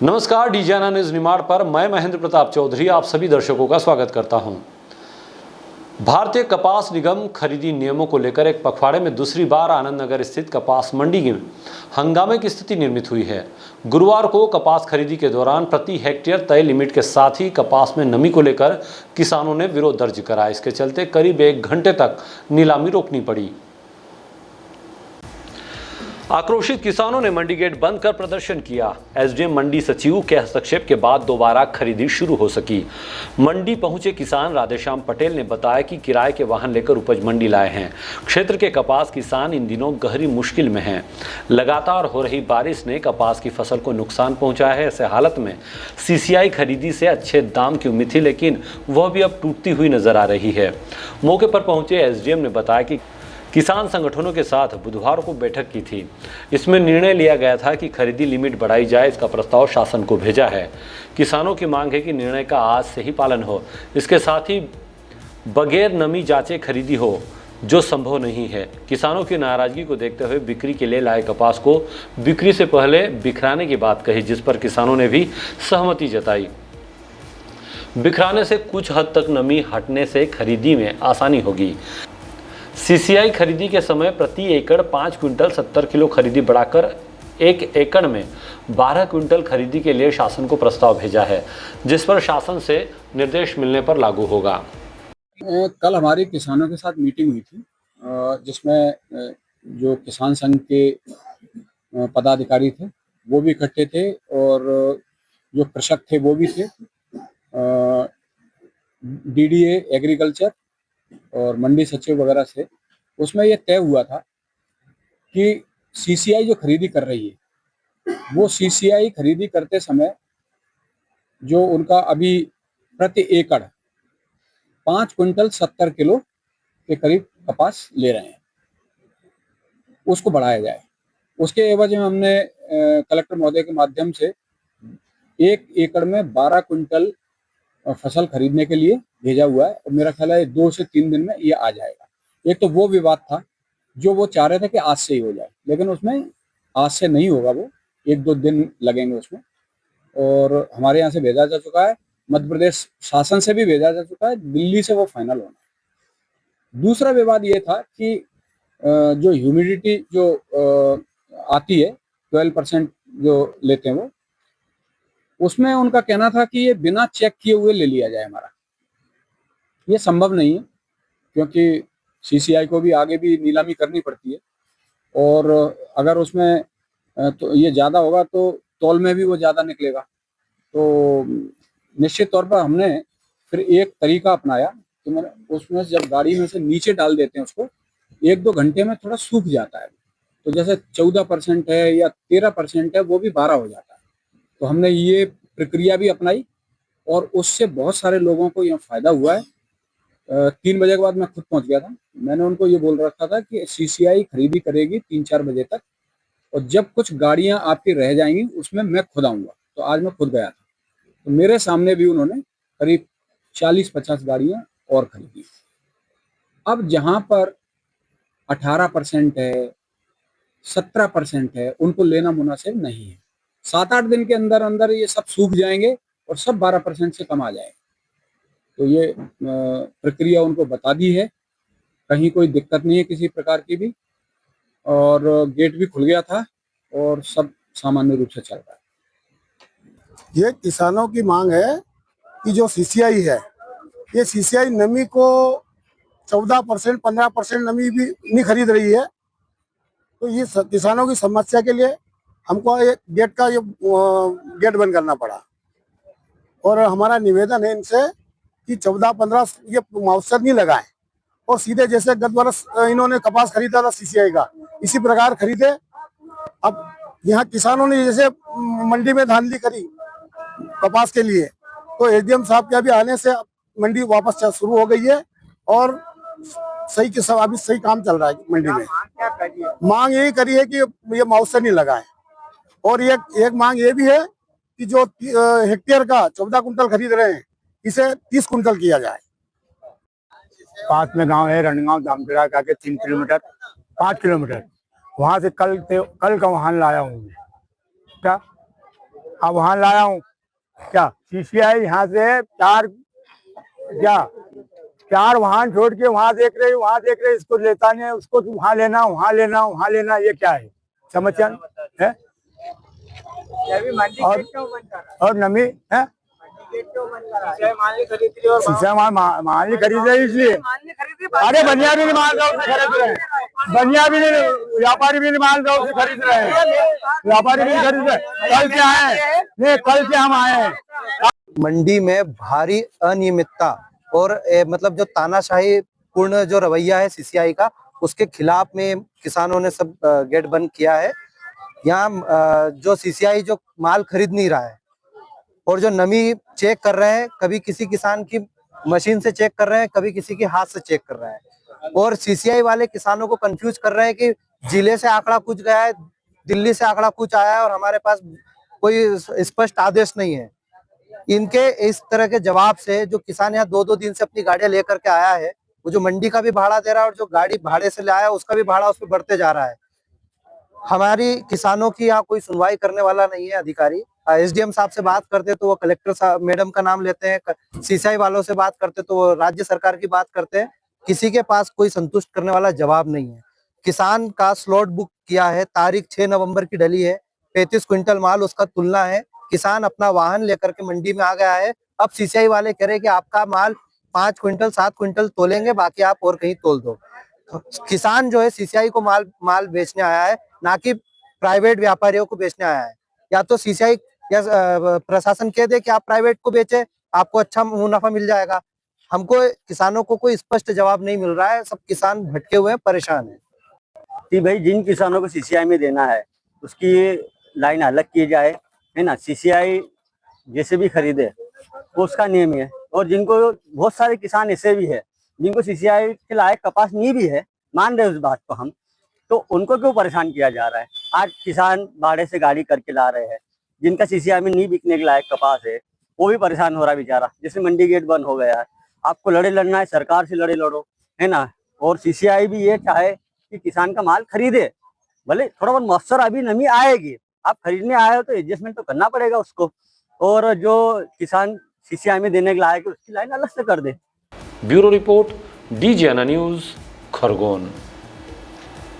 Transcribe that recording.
नमस्कार, डीजाना न्यूज निमाड़ पर मैं महेंद्र प्रताप चौधरी आप सभी दर्शकों का स्वागत करता हूं। भारतीय कपास निगम खरीदी नियमों को लेकर एक पखवाड़े में दूसरी बार आनंद नगर स्थित कपास मंडी में हंगामे की स्थिति निर्मित हुई है। गुरुवार को कपास खरीदी के दौरान प्रति हेक्टेयर तय लिमिट के साथ ही कपास में नमी को लेकर किसानों ने विरोध दर्ज करा। इसके चलते करीब 1 घंटे तक नीलामी रोकनी पड़ी। आक्रोशित किसानों ने मंडी गेट बंद कर प्रदर्शन किया। एसडीएम मंडी सचिव के हस्तक्षेप के बाद दोबारा खरीदी शुरू हो सकी। मंडी पहुंचे किसान राधेश्याम पटेल ने बताया कि किराए के वाहन लेकर उपज मंडी लाए हैं। क्षेत्र के कपास किसान इन दिनों गहरी मुश्किल में हैं। लगातार हो रही बारिश ने कपास की फसल को नुकसान पहुंचाया है। ऐसे हालत में सीसीआई खरीदी से अच्छे दाम की उम्मीद थी, लेकिन वह भी अब टूटती हुई नजर आ रही है। मौके पर पहुंचे एसडीएम ने बताया कि किसान संगठनों के साथ बुधवार को बैठक की थी। इसमें निर्णय लिया गया था कि खरीदी लिमिट बढ़ाई जाए। इसका प्रस्ताव शासन को भेजा है। किसानों की मांग है कि निर्णय का आज से ही पालन हो। इसके साथ ही बगैर नमी जांचे खरीदी हो, जो संभव नहीं है। किसानों की नाराजगी को देखते हुए बिक्री के लिए लाए कपास को बिक्री से पहले बिखराने की बात कही, जिस पर किसानों ने भी सहमति जताई। बिखराने से कुछ हद तक नमी हटने से खरीदी में आसानी होगी। सीसीआई खरीदी के समय प्रति एकड़ 5 क्विंटल 70 किलो खरीदी बढ़ाकर 1 एकड़ में 12 क्विंटल खरीदी के लिए शासन को प्रस्ताव भेजा है, जिस पर शासन से निर्देश मिलने पर लागू होगा। कल हमारी किसानों के साथ मीटिंग हुई थी, जिसमें जो किसान संघ के पदाधिकारी थे वो भी इकट्ठे थे और जो कृषक थे वो भी थे। डीडीए एग्रीकल्चर और मंडी सचिव वगैरह से उसमें यह तय हुआ था कि सीसीआई जो खरीदी कर रही है वो सीसीआई खरीदी करते समय जो उनका अभी प्रति एकड़ 5 क्विंटल 70 किलो के करीब कपास ले रहे हैं, उसको बढ़ाया जाए। उसके एवज में हमने कलेक्टर महोदय के माध्यम से 1 एकड़ में 12 क्विंटल फसल खरीदने के लिए भेजा हुआ है और मेरा ख्याल है 2 से 3 दिन में ये आ जाएगा। एक तो वो विवाद था जो वो चाह रहे थे कि आज से ही हो जाए, लेकिन उसमें आज से नहीं होगा, वो 1-2 दिन लगेंगे उसमें। और हमारे यहाँ से भेजा जा चुका है, मध्य प्रदेश शासन से भी भेजा जा चुका है, दिल्ली से वो फाइनल होना है। दूसरा विवाद ये था कि जो ह्यूमिडिटी जो आती है 12% जो लेते हैं वो, उसमें उनका कहना था कि ये बिना चेक किए हुए ले लिया जाए हमारा। ये संभव नहीं है क्योंकि सीसीआई को भी आगे भी नीलामी करनी पड़ती है और अगर उसमें तो ये ज़्यादा होगा तो तौल में भी वो ज़्यादा निकलेगा। तो निश्चित तौर पर हमने फिर एक तरीका अपनाया कि मैंने उसमें जब गाड़ी में से नीचे डाल देते हैं उसको 1-2 घंटे में थोड़ा सूख जाता है, तो जैसे 14% है या 13% है वो भी 12 हो जाता है। तो हमने ये प्रक्रिया भी अपनाई और उससे बहुत सारे लोगों को यह फायदा हुआ है। 3 बजे के बाद मैं खुद पहुंच गया था। मैंने उनको ये बोल रखा था कि सीसीआई खरीदी करेगी 3-4 बजे तक और जब कुछ गाड़ियां आपकी रह जाएंगी उसमें मैं खुद आऊँगा। तो आज मैं खुद गया था, तो मेरे सामने भी उन्होंने करीब 40-50 गाड़ियां और खरीदी। अब जहां पर 18% है, 17% है, उनको लेना मुनासिब नहीं है। 7-8 दिन के अंदर अंदर ये सब सूख जाएंगे और सब 12% से कम आ जाएंगे। तो ये प्रक्रिया उनको बता दी है, कहीं कोई दिक्कत नहीं है किसी प्रकार की भी, और गेट भी खुल गया था और सब सामान्य रूप से चल रहा है। ये किसानों की मांग है कि जो सीसीआई है, ये सीसीआई नमी को 14% 15% नमी भी नहीं खरीद रही है। तो ये किसानों की समस्या के लिए हमको ये गेट बंद करना पड़ा और हमारा निवेदन है इनसे कि 14-15 ये मौसर नहीं लगाए और सीधे जैसे गत वर्ष इन्होंने कपास खरीदा था सीसीआई का, इसी प्रकार खरीदे। अब यहाँ किसानों ने जैसे मंडी में धांधली करी कपास के लिए, तो एसडीएम साहब के अभी आने से मंडी वापस शुरू हो गई है और अभी सही काम चल रहा है मंडी में। मांग यही करी है कि ये मौसर नहीं लगाए और एक मांग ये भी है कि जो हेक्टेयर का 14 कुंटल खरीद रहे हैं इसे 30 कुंटल किया जाए। पास में गांव है रणगांव दामखेड़ा का के 3 किलोमीटर 5 किलोमीटर वहां से कल का वाहन लाया हूँ क्या अब वहां लाया हूँ क्या सीसीआई यहाँ से चार वाहन छोड़ के वहां देख रहे, इसको लेता नहीं है, उसको वहां लेना, ये क्या है समस्या है? और नमी है माल खरीद रहे इसलिए। अरे बनिया भी नहीं मान रहा उससे खरीद रहे हैं, बनिया भी नहीं, व्यापारी भी नहीं मान रहा उससे खरीद रहे हैं, व्यापारी भी नहीं खरीद रहे। कल से आए नहीं, कल से हम आए हैं। मंडी में भारी अनियमितता और मतलब जो तानाशाही पूर्ण जो रवैया है सीसीआई का, उसके खिलाफ में किसानों ने सब गेट बंद किया है। यहाँ जो सीसीआई जो माल खरीद नहीं रहा है और जो नमी चेक कर रहे हैं, कभी किसी किसान की मशीन से चेक कर रहे हैं, कभी किसी के हाथ से चेक कर रहे हैं, और सीसीआई वाले किसानों को कंफ्यूज कर रहे हैं कि जिले से आंकड़ा कुछ गया है, दिल्ली से आंकड़ा कुछ आया है और हमारे पास कोई स्पष्ट आदेश नहीं है। इनके इस तरह के जवाब से जो किसान यहाँ 2-2 दिन से अपनी गाड़ियां लेकर के आया है, वो जो मंडी का भी भाड़ा दे रहा है और जो गाड़ी भाड़े से ले आया उसका भी भाड़ा उस पर बढ़ते जा रहा है। हमारी किसानों की यहाँ कोई सुनवाई करने वाला नहीं है अधिकारी। एसडीएम साहब से बात करते तो वो कलेक्टर साहब मैडम का नाम लेते हैं, सीसीआई वालों से बात करते तो वो राज्य सरकार की बात करते हैं। किसी के पास कोई संतुष्ट करने वाला जवाब नहीं है। किसान का स्लॉट बुक किया है, तारीख 6 नवंबर की डली है, 35 क्विंटल माल उसका तुलना है। किसान अपना वाहन लेकर के मंडी में आ गया है। अब सीसीआई वाले कह रहे हैं कि आपका माल 5 क्विंटल 7 क्विंटल तोलेंगे, बाकी आप और कहीं तोल दो। किसान जो है सीसीआई को माल बेचने आया है, ना कि प्राइवेट व्यापारियों को बेचने आया है। या तो सीसीआई या प्रशासन कह दे कि आप प्राइवेट को बेचे, आपको अच्छा मुनाफा मिल जाएगा। हमको किसानों को कोई स्पष्ट जवाब नहीं मिल रहा है। सब किसान भटके हुए हैं, परेशान हैं कि भाई जिन किसानों को सीसीआई में देना है उसकी लाइन अलग की जाए, है ना। सीसीआई जैसे भी खरीदे वो उसका नियम है। और जिनको बहुत सारे किसान ऐसे भी है जिनको सीसीआई के लायक कपास नहीं भी है, मान रहे उस बात को हम, तो उनको क्यों परेशान किया जा रहा है। आज किसान भाड़े से गाड़ी करके ला रहे हैं, जिनका सीसीआई में नहीं बिकने के लायक कपास है वो भी परेशान हो रहा है बेचारा। जैसे मंडी गेट बंद हो गया है, आपको लड़ना है सरकार से लड़े लड़ो, है ना। और सीसीआई भी ये चाहे कि किसान का माल खरीदे, भले थोड़ा बहुत मौसर अभी नमी आएगी, आप खरीदने आए हो तो एडजस्टमेंट तो करना पड़ेगा उसको। और जो किसान सीसीआई में देने के लायक है उसकी लाइन अलग से कर दे। Bureau report, DGNA news, Khargone.